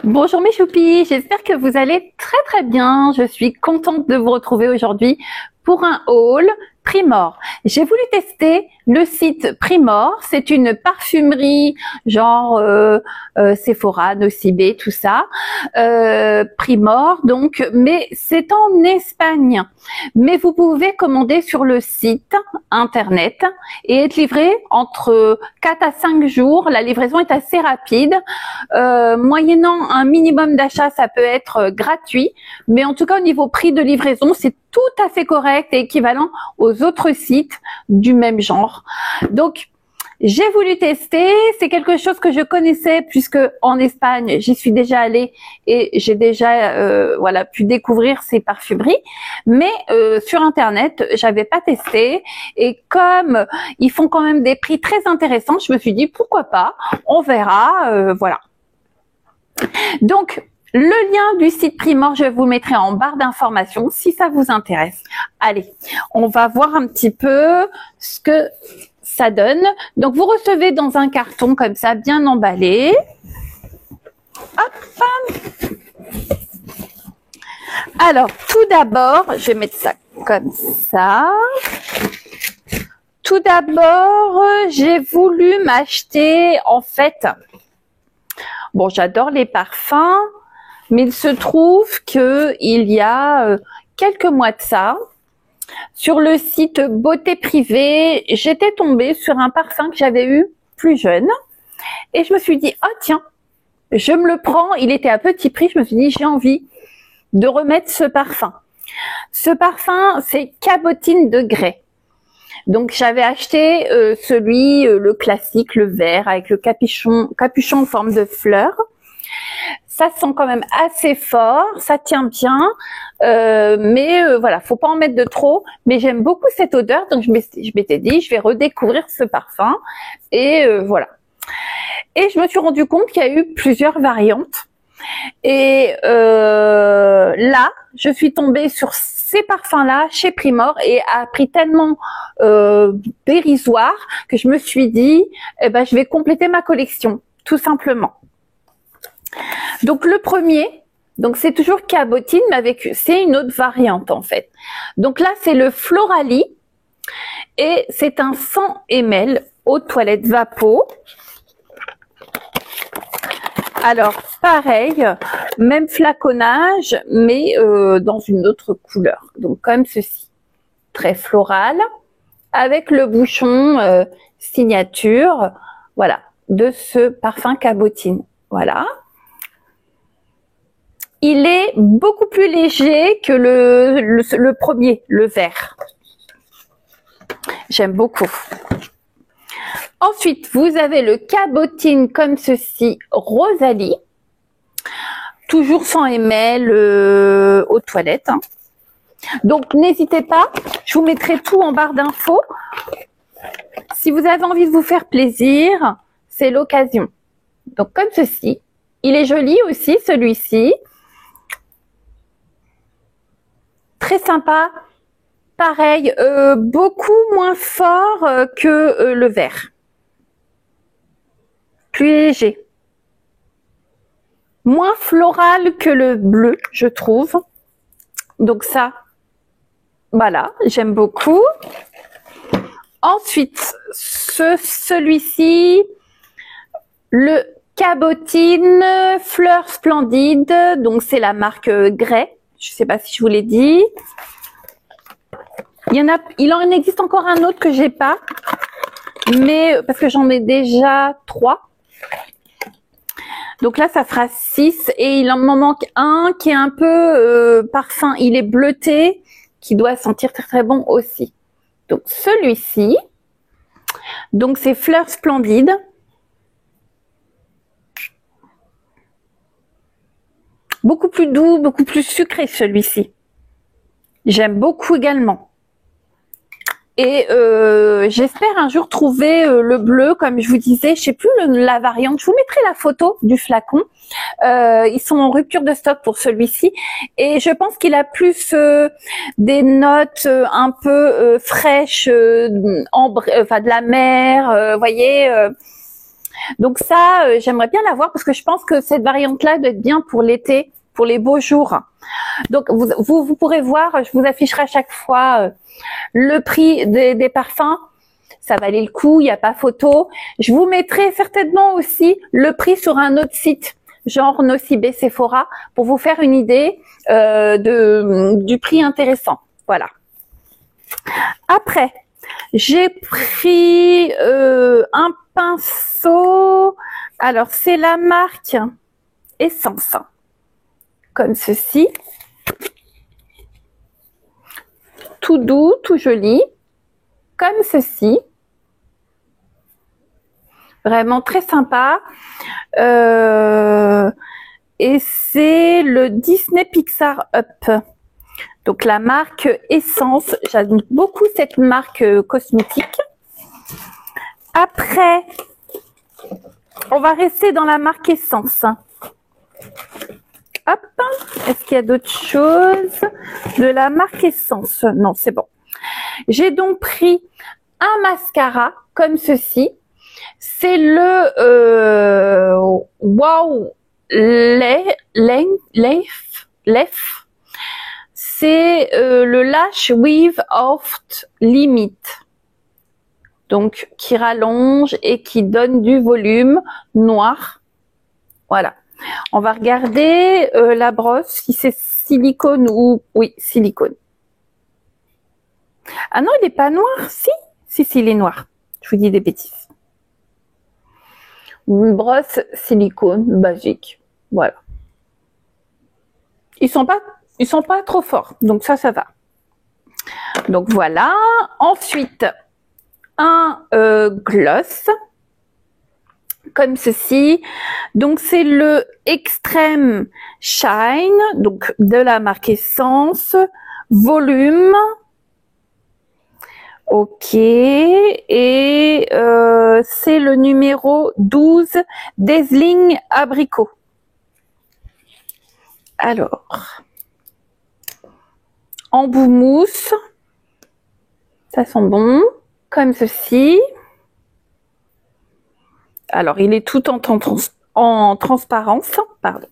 Bonjour mes choupis, j'espère que vous allez très bien. Je suis contente de vous retrouver aujourd'hui pour un haul Primor. J'ai voulu tester le site Primor, c'est une parfumerie genre Sephora, Nocibé, tout ça. Primor donc, mais c'est en Espagne. Mais vous pouvez commander sur le site internet et être livré entre 4 à 5 jours. La livraison est assez rapide. Moyennant un minimum d'achat, ça peut être gratuit. Mais en tout cas, au niveau prix de livraison, c'est tout à fait correct et équivalent aux autres sites du même genre. Donc, j'ai voulu tester. C'est quelque chose que je connaissais puisque en Espagne, j'y suis déjà allée et j'ai déjà pu découvrir ces parfumeries. Mais sur Internet, j'avais pas testé. Et comme ils font quand même des prix très intéressants, je me suis dit pourquoi pas. On verra. Voilà. Donc, le lien du site Primor, je vous le mettrai en barre d'informations si ça vous intéresse. Allez, on va voir un petit peu ce que ça donne. Donc, vous recevez dans un carton comme ça, bien emballé. Hop. Alors, tout d'abord, je vais mettre ça comme ça. Tout d'abord, j'ai voulu m'acheter, en fait, bon, j'adore les parfums, mais il se trouve que il y a quelques mois de ça, sur le site Beauté Privée, j'étais tombée sur un parfum que j'avais eu plus jeune et je me suis dit, oh tiens, je me le prends, il était à petit prix, je me suis dit, j'ai envie de remettre ce parfum. Ce parfum, c'est Cabotine de Grès. Donc j'avais acheté le classique, le vert, avec le capuchon en forme de fleur. Ça sent quand même assez fort, ça tient bien, mais voilà, faut pas en mettre de trop. Mais j'aime beaucoup cette odeur, donc je m'étais dit, je vais redécouvrir ce parfum et voilà. Et je me suis rendu compte qu'il y a eu plusieurs variantes. Et là, je suis tombée sur ces parfums-là chez Primor et à prix tellement dérisoire que je me suis dit, je vais compléter ma collection, tout simplement. Donc le premier, donc c'est toujours Cabotine, mais c'est une autre variante en fait. Donc là, c'est le Florali et c'est un 100 ml eau de toilette Vapo. Alors, pareil, même flaconnage, mais dans une autre couleur. Donc, comme ceci. Très floral, avec le bouchon signature, voilà, de ce parfum Cabotine. Voilà. Il est beaucoup plus léger que le premier, le vert. J'aime beaucoup. Ensuite, vous avez le Cabotine comme ceci, Rosalie. Toujours 100 ml aux toilettes. Hein. Donc, n'hésitez pas. Je vous mettrai tout en barre d'infos. Si vous avez envie de vous faire plaisir, c'est l'occasion. Donc, comme ceci. Il est joli aussi, celui-ci. Très sympa. Pareil, beaucoup moins fort que le vert. Plus léger. Moins floral que le bleu, je trouve. Donc ça, voilà, j'aime beaucoup. Ensuite, celui-ci, le Cabotine Fleur Splendide. Donc c'est la marque Grès. Je ne sais pas si je vous l'ai dit. Il en existe encore un autre que j'ai pas, mais parce que j'en ai déjà 3. Donc là, ça fera 6 et il en manque un qui est un peu parfum. Il est bleuté, qui doit sentir très bon aussi. Donc celui-ci, donc c'est Fleur Splendide. Beaucoup plus doux, beaucoup plus sucré celui-ci. J'aime beaucoup également. Et j'espère un jour trouver le bleu, comme je vous disais, je sais plus la variante. Je vous mettrai la photo du flacon. Ils sont en rupture de stock pour celui-ci. Et je pense qu'il a plus des notes un peu fraîches, de la mer, voyez. Donc ça, j'aimerais bien l'avoir parce que je pense que cette variante-là doit être bien pour l'été, pour les beaux jours. Donc vous pourrez voir, je vous afficherai à chaque fois le prix des parfums. Ça valait le coup, il n'y a pas photo. Je vous mettrai certainement aussi le prix sur un autre site, genre Nocibé Sephora, pour vous faire une idée du prix intéressant. Voilà. Après, j'ai pris un pinceau. Alors, c'est la marque Essence, comme ceci. Tout doux, tout joli, comme ceci. Vraiment très sympa. Et c'est le Disney Pixar Up. Donc la marque Essence. J'aime beaucoup cette marque cosmétique. Après, on va rester dans la marque Essence. Hop. Est-ce qu'il y a d'autres choses de la marque Essence? Non, c'est bon. J'ai donc pris un mascara comme ceci. C'est le Wow Lef. C'est le Lash Weave Oft Limit. Donc, qui rallonge et qui donne du volume noir. Voilà. On va regarder la brosse, si c'est silicone ou... Oui, silicone. Ah non, il n'est pas noir. Si, il est noir. Je vous dis des bêtises. Une brosse silicone basique. Voilà. Ils sont pas trop forts. Donc ça va. Donc voilà. Ensuite, un gloss. Comme ceci. Donc c'est le Extreme Shine. Donc de la marque Essence. Volume. Ok, et c'est le numéro 12, Dazzling Abricot. Alors, embout mousse, ça sent bon, comme ceci. Alors, il est tout en transparence, pardon,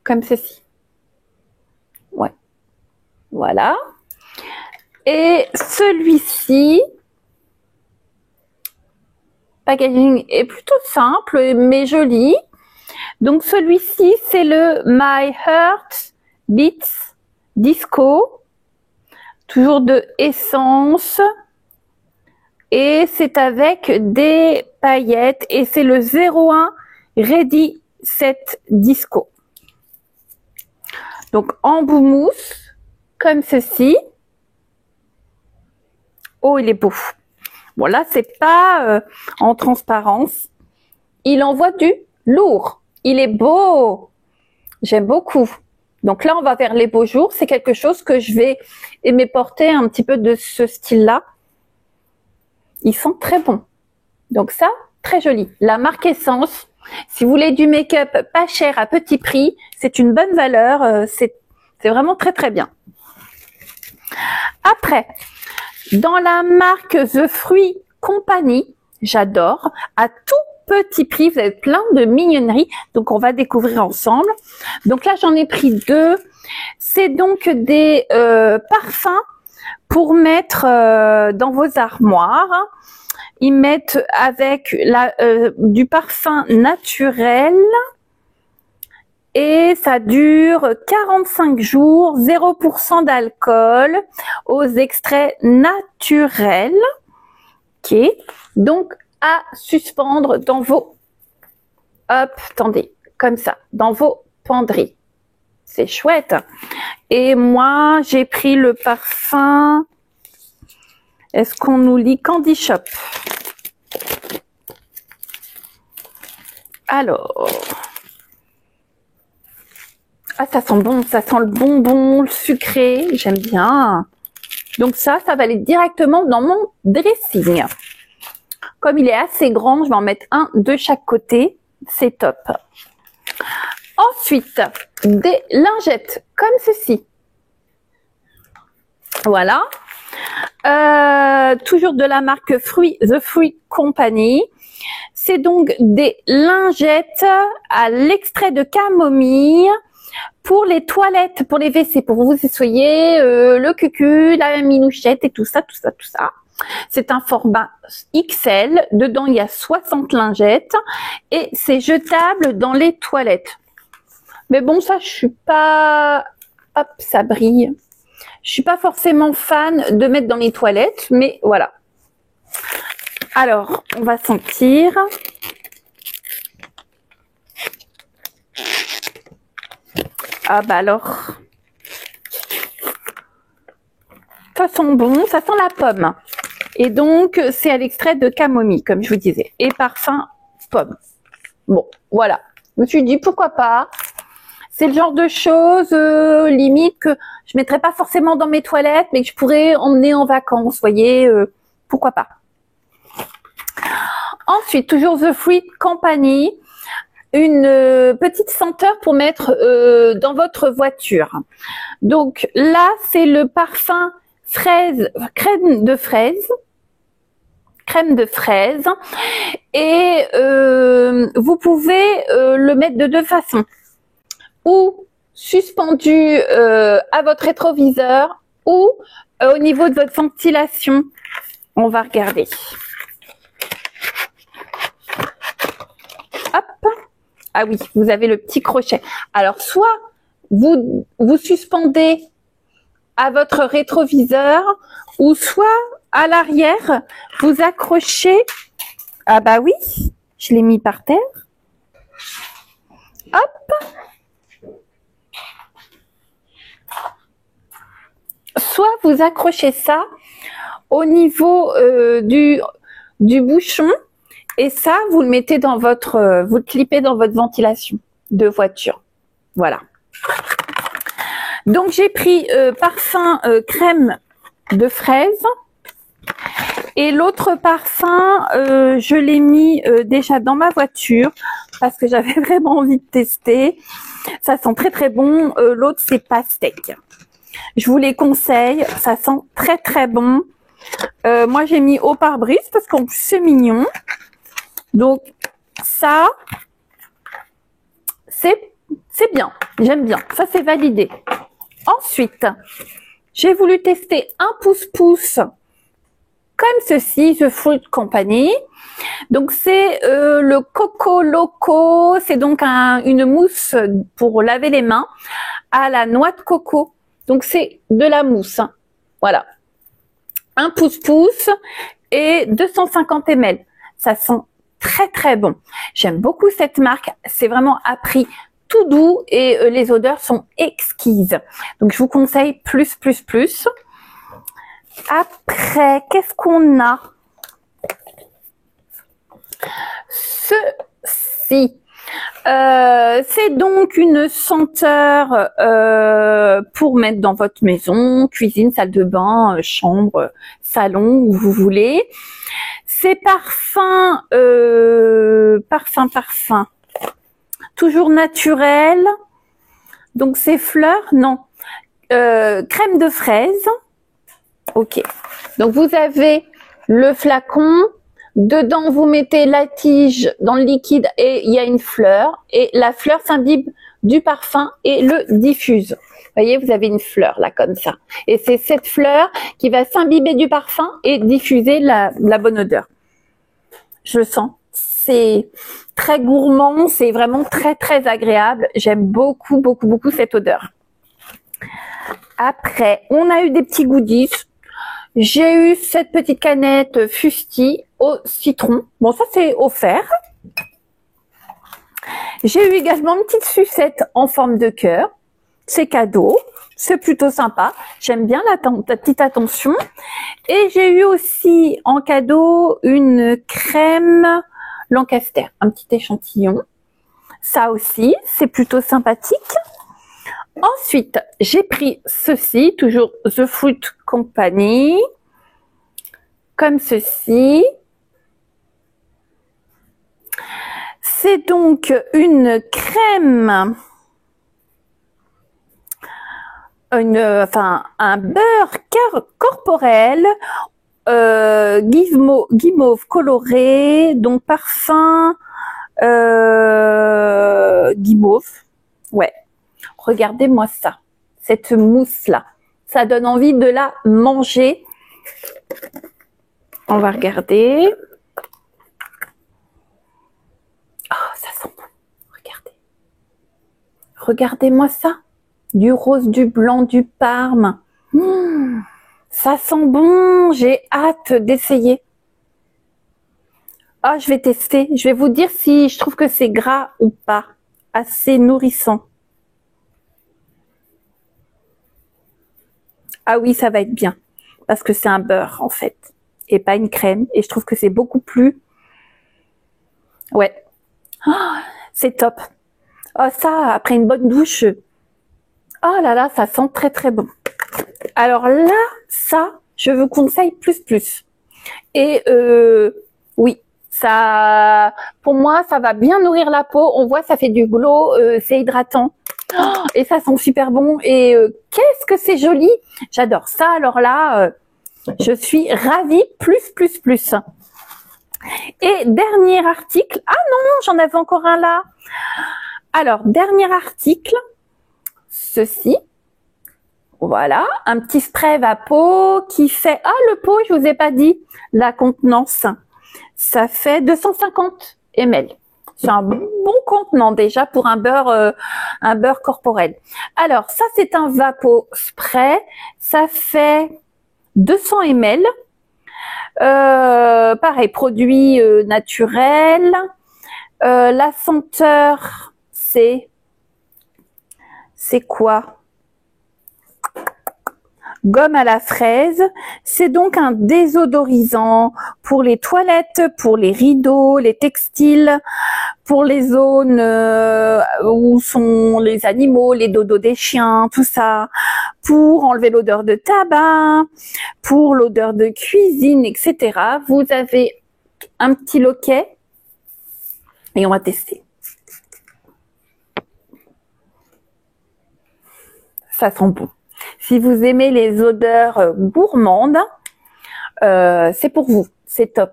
comme ceci. Ouais, voilà. Et celui-ci, packaging est plutôt simple mais joli. Donc celui-ci, c'est le My Heart Beats Disco, toujours de Essence. Et c'est avec des paillettes et c'est le 01 Ready Set Disco. Donc embout mousse, comme ceci. Oh, il est beau. Bon, là, c'est pas en transparence. Il envoie du lourd. Il est beau. J'aime beaucoup. Donc là, on va vers les beaux jours. C'est quelque chose que je vais aimer porter un petit peu de ce style-là. Ils sont très bons. Donc ça, très joli. La marque Essence. Si vous voulez du make-up pas cher à petit prix, c'est une bonne valeur. C'est vraiment très, très bien. Après, dans la marque The Fruit Company, j'adore, à tout petit prix, vous avez plein de mignonneries, donc on va découvrir ensemble. Donc là, j'en ai pris deux. C'est donc des parfums pour mettre dans vos armoires. Ils mettent avec du parfum naturel. Et ça dure 45 jours, 0% d'alcool, aux extraits naturels. Ok. Donc, à suspendre dans vos, hop, attendez, comme ça, dans vos penderies. C'est chouette. Et moi, j'ai pris le parfum, est-ce qu'on nous lit Candy Shop? Alors... Ah, ça sent bon, ça sent le bonbon, le sucré, j'aime bien. Donc ça va aller directement dans mon dressing. Comme il est assez grand, je vais en mettre un de chaque côté, c'est top. Ensuite, des lingettes comme ceci. Voilà. Toujours de la marque The Fruit Company. C'est donc des lingettes à l'extrait de camomille pour les toilettes, pour les WC, pour vous essoyer le cucu, la minouchette et tout ça, tout ça, tout ça. C'est un format XL. Dedans, il y a 60 lingettes et c'est jetable dans les toilettes. Mais bon, ça, je suis pas... Hop, ça brille. Je suis pas forcément fan de mettre dans les toilettes, mais voilà. Alors, on va sentir. Ah bah alors, ça sent bon, ça sent la pomme. Et donc, c'est à l'extrait de camomille, comme je vous disais. Et parfum pomme. Bon, voilà. Je me suis dit, pourquoi pas. C'est le genre de choses, limite, que je mettrais pas forcément dans mes toilettes, mais que je pourrais emmener en vacances, vous voyez, pourquoi pas. Ensuite, toujours The Fruit Company, une petite senteur pour mettre dans votre voiture. Donc là, c'est le parfum fraise, crème de fraise. Et vous pouvez le mettre de deux façons. Ou suspendu à votre rétroviseur ou au niveau de votre ventilation. On va regarder. Hop. Ah oui, vous avez le petit crochet. Alors, soit vous suspendez à votre rétroviseur ou soit à l'arrière, vous accrochez. Ah bah oui, je l'ai mis par terre. Hop. Soit vous accrochez ça au niveau du bouchon et ça, vous le mettez dans votre, vous le clippez dans votre ventilation de voiture. Voilà. Donc j'ai pris parfum crème de fraise et l'autre parfum, je l'ai mis déjà dans ma voiture parce que j'avais vraiment envie de tester. Ça sent très très bon. L'autre c'est pastèque. Je vous les conseille, ça sent très très bon. Moi j'ai mis au pare-brise parce qu'en plus c'est mignon. Donc ça, c'est bien, j'aime bien, ça c'est validé. Ensuite, j'ai voulu tester un pouce-pouce comme ceci, The Fruit Company. Donc c'est le Coco Loco, c'est donc une mousse pour laver les mains à la noix de coco. Donc c'est de la mousse, hein. Voilà. Un pouce-pouce et 250 ml. Ça sent très très bon. J'aime beaucoup cette marque. C'est vraiment à prix tout doux et les odeurs sont exquises. Donc je vous conseille plus. Après, qu'est-ce qu'on a? Ceci. C'est donc une senteur pour mettre dans votre maison, cuisine, salle de bain, chambre, salon, où vous voulez. C'est parfum, toujours naturel. Donc c'est fleurs, non, crème de fraise. Ok. Donc vous avez le flacon. Dedans, vous mettez la tige dans le liquide et il y a une fleur. Et la fleur s'imbibe du parfum et le diffuse. Vous voyez, vous avez une fleur là comme ça. Et c'est cette fleur qui va s'imbiber du parfum et diffuser la bonne odeur. Je le sens. C'est très gourmand. C'est vraiment très très agréable. J'aime beaucoup cette odeur. Après, on a eu des petits goodies. J'ai eu cette petite canette Fusti au citron. Bon, ça c'est offert. J'ai eu également une petite sucette en forme de cœur. C'est cadeau. C'est plutôt sympa. J'aime bien la petite attention. Et j'ai eu aussi en cadeau une crème Lancaster. Un petit échantillon. Ça aussi, c'est plutôt sympathique. Ensuite, j'ai pris ceci, toujours The Fruit Company, comme ceci. C'est donc une crème, un beurre corporel guimauve coloré, donc parfum guimauve. Ouais, regardez-moi ça, cette mousse là, ça donne envie de la manger. On va regarder. Oh, ça sent bon. Regardez. Regardez-moi ça. Du rose, du blanc, du parme. Ça sent bon. J'ai hâte d'essayer. Ah, je vais tester. Je vais vous dire si je trouve que c'est gras ou pas. Assez nourrissant. Ah oui, ça va être bien. Parce que c'est un beurre, en fait. Et pas une crème. Et je trouve que c'est beaucoup plus... Ouais. Oh, c'est top. Oh, ça, après une bonne douche. Oh là là, ça sent très très bon. Alors là, ça, je vous conseille plus. Et oui, ça, pour moi, ça va bien nourrir la peau. On voit, ça fait du glow, c'est hydratant. Oh, et ça sent super bon. Et qu'est-ce que c'est joli. J'adore ça. Alors là, je suis ravie. Plus. Et dernier article. Ah non, j'en avais encore un là. Alors, dernier article. Ceci. Voilà, un petit spray Vapo qui fait... Ah, le pot, je vous ai pas dit la contenance. Ça fait 250 ml. C'est un bon contenant déjà pour un beurre corporel. Alors, ça, c'est un Vapo spray. Ça fait 200 ml. Pareil, produit naturel. La senteur, c'est quoi? Gomme à la fraise. C'est donc un désodorisant pour les toilettes, pour les rideaux, les textiles, pour les zones où sont les animaux, les dodos des chiens, tout ça, pour enlever l'odeur de tabac, pour l'odeur de cuisine, etc. Vous avez un petit loquet et on va tester. Ça sent bon. Si vous aimez les odeurs gourmandes, c'est pour vous. C'est top.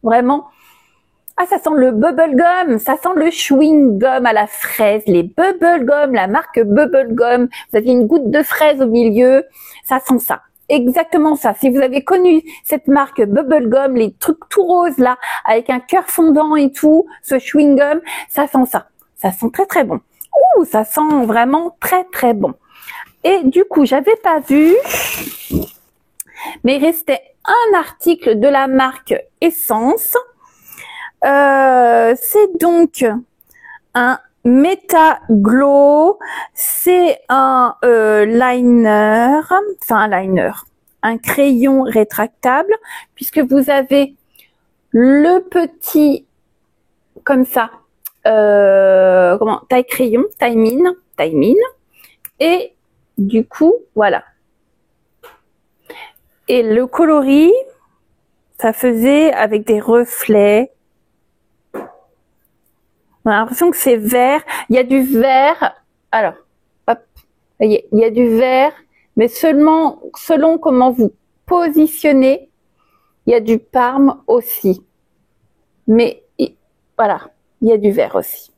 Vraiment. Ah, ça sent le bubblegum. Ça sent le chewing gum à la fraise. Les bubblegum, la marque bubblegum. Vous avez une goutte de fraise au milieu. Ça sent ça. Exactement ça. Si vous avez connu cette marque bubblegum, les trucs tout roses là, avec un cœur fondant et tout, ce chewing gum, ça sent ça. Ça sent très très bon. Ouh, ça sent vraiment très très bon. Et du coup, j'avais pas vu, mais il restait un article de la marque Essence. C'est donc un Meta Glow. C'est un liner, enfin un liner, un crayon rétractable, puisque vous avez le petit, comme ça, taille crayon, taille mine, et du coup, voilà. Et le coloris, ça faisait avec des reflets. On a l'impression que c'est vert. Il y a du vert. Alors, hop, voyez, il y a du vert, mais seulement selon comment vous positionnez, il y a du parme aussi. Mais voilà, il y a du vert aussi.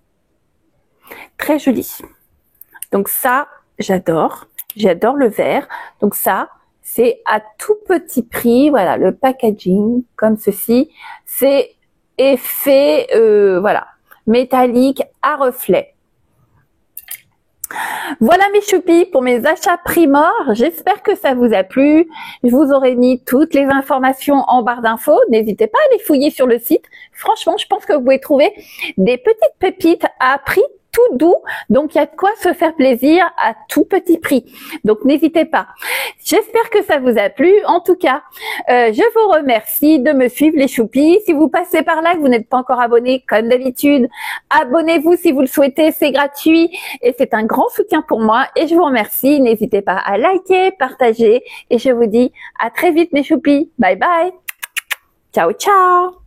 Très joli. Donc ça, j'adore. J'adore le vert. Donc ça, c'est à tout petit prix. Voilà, le packaging comme ceci. C'est effet, voilà, métallique à reflet. Voilà mes choupis pour mes achats Primor. J'espère que ça vous a plu. Je vous aurai mis toutes les informations en barre d'infos. N'hésitez pas à les fouiller sur le site. Franchement, je pense que vous pouvez trouver des petites pépites à prix tout doux, donc il y a de quoi se faire plaisir à tout petit prix. Donc n'hésitez pas. J'espère que ça vous a plu. En tout cas, je vous remercie de me suivre les choupis. Si vous passez par là et que vous n'êtes pas encore abonné, comme d'habitude, abonnez-vous si vous le souhaitez. C'est gratuit et c'est un grand soutien pour moi. Et je vous remercie. N'hésitez pas à liker, partager et je vous dis à très vite mes choupis. Bye bye. Ciao, ciao.